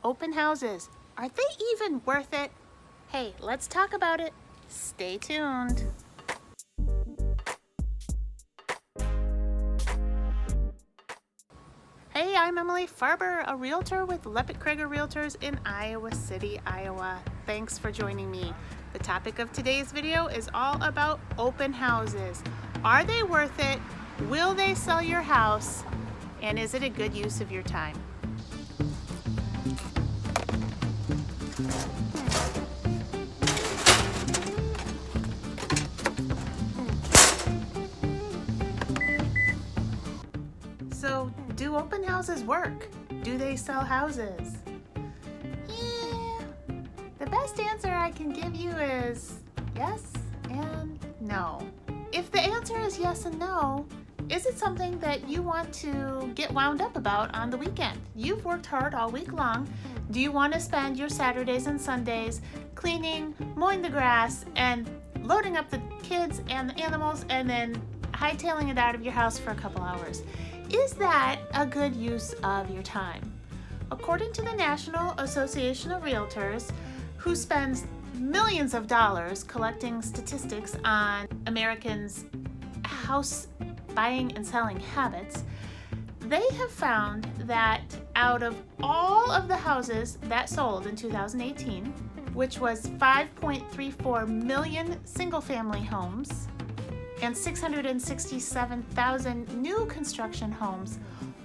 open houses. Are they even worth it? Hey, let's talk about it. Stay tuned. Hey, I'm Emily Farber, a realtor with Leppert-Krager Realtors in Iowa City, Iowa. Thanks for joining me. The topic of today's video is all about open houses. Are they worth it? Will they sell your house? And is it a good use of your time? So, do open houses work? Do they sell houses? Yeah, the best answer I can give you is yes and no. If the answer is yes and no, is it something that you want to get wound up about on the weekend? You've worked hard all week long. Do you want to spend your Saturdays and Sundays cleaning, mowing the grass, and loading up the kids and the animals and then hightailing it out of your house for a couple hours? Is that a good use of your time? According to the National Association of Realtors, who spends millions of dollars collecting statistics on Americans' house buying and selling habits, they have found that out of all of the houses that sold in 2018, which was 5.34 million single-family homes, and 667,000 new construction homes,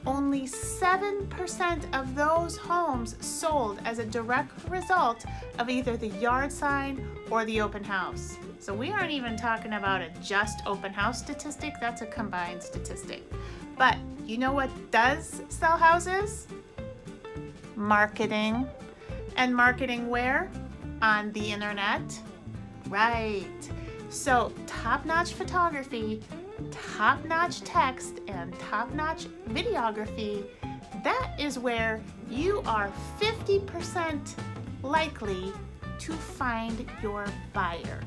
only 7% of those homes sold as a direct result of either the yard sign or the open house. So we aren't even talking about a just open house statistic, that's a combined statistic. But you know what does sell houses? Marketing. And marketing where? On the internet? Right. So top-notch photography, top-notch text, and top-notch videography, that is where you are 50% likely to find your buyer.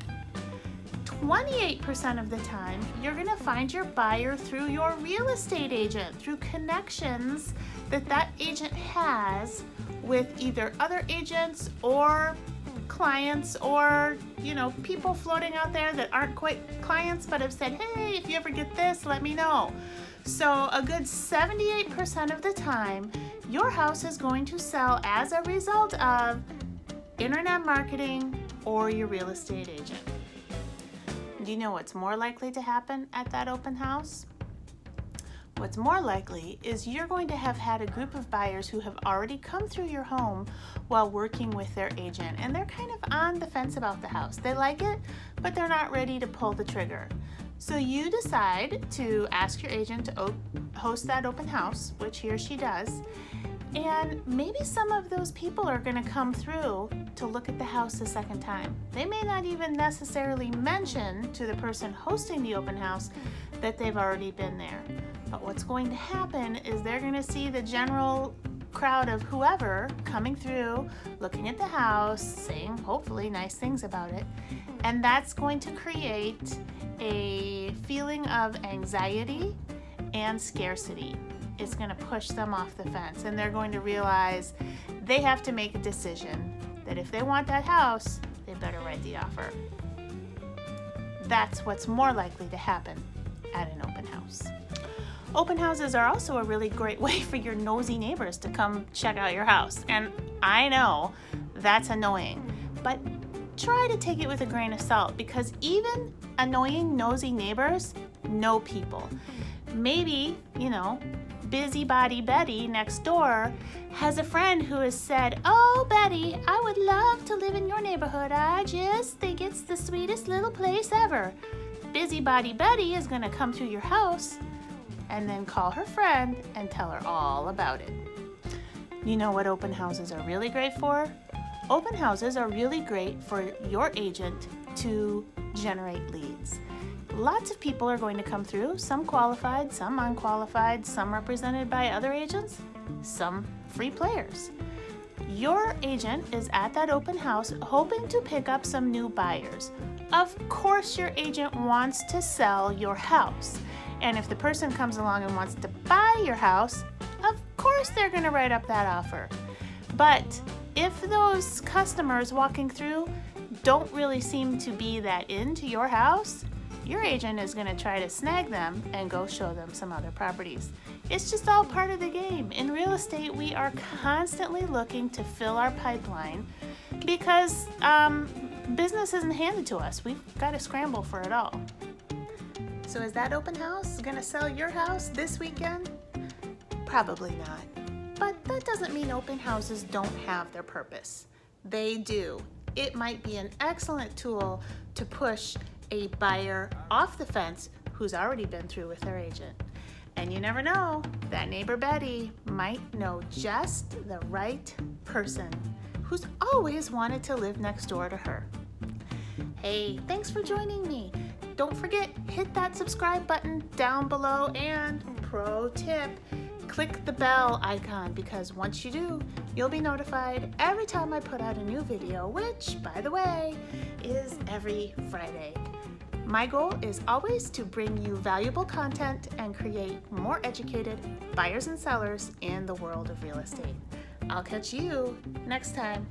28% of the time, you're going to find your buyer through your real estate agent, through connections that agent has with either other agents or clients, or people floating out there that aren't quite clients but have said, hey, if you ever get this, let me know. So a good 78% of the time, your house is going to sell as a result of internet marketing or your real estate agent. Do you know what's more likely to happen at that open house? What's more likely is you're going to have had a group of buyers who have already come through your home while working with their agent, and they're kind of on the fence about the house. They like it, but they're not ready to pull the trigger. So you decide to ask your agent to host that open house, which he or she does, and maybe some of those people are going to come through to look at the house a second time. They may not even necessarily mention to the person hosting the open house that they've already been there. But what's going to happen is they're going to see the general crowd of whoever coming through, looking at the house, saying hopefully nice things about it, and that's going to create a feeling of anxiety and scarcity. It's going to push them off the fence, and they're going to realize they have to make a decision that if they want that house, they better write the offer. That's what's more likely to happen at an open house. Open houses are also a really great way for your nosy neighbors to come check out your house. And I know that's annoying, but try to take it with a grain of salt, because even annoying nosy neighbors know people. Maybe, busybody Betty next door has a friend who has said, oh, Betty, I would love to live in your neighborhood. I just think it's the sweetest little place ever. Busybody Betty is going to come through your house and then call her friend and tell her all about it. You know what open houses are really great for? Open houses are really great for your agent to generate leads. Lots of people are going to come through, some qualified, some unqualified, some represented by other agents, some free players. Your agent is at that open house hoping to pick up some new buyers. Of course, your agent wants to sell your house. And if the person comes along and wants to buy your house, of course they're going to write up that offer. But if those customers walking through don't really seem to be that into your house, your agent is going to try to snag them and go show them some other properties. It's just all part of the game. In real estate, we are constantly looking to fill our pipeline because business isn't handed to us. We've got to scramble for it all. So is that open house going to sell your house this weekend? Probably not. But that doesn't mean open houses don't have their purpose. They do. It might be an excellent tool to push a buyer off the fence who's already been through with their agent. And you never know, that neighbor Betty might know just the right person who's always wanted to live next door to her. Hey, thanks for joining me. Don't forget, hit that subscribe button down below, and pro tip, click the bell icon, because once you do, you'll be notified every time I put out a new video, which, by the way, is every Friday. My goal is always to bring you valuable content and create more educated buyers and sellers in the world of real estate. I'll catch you next time.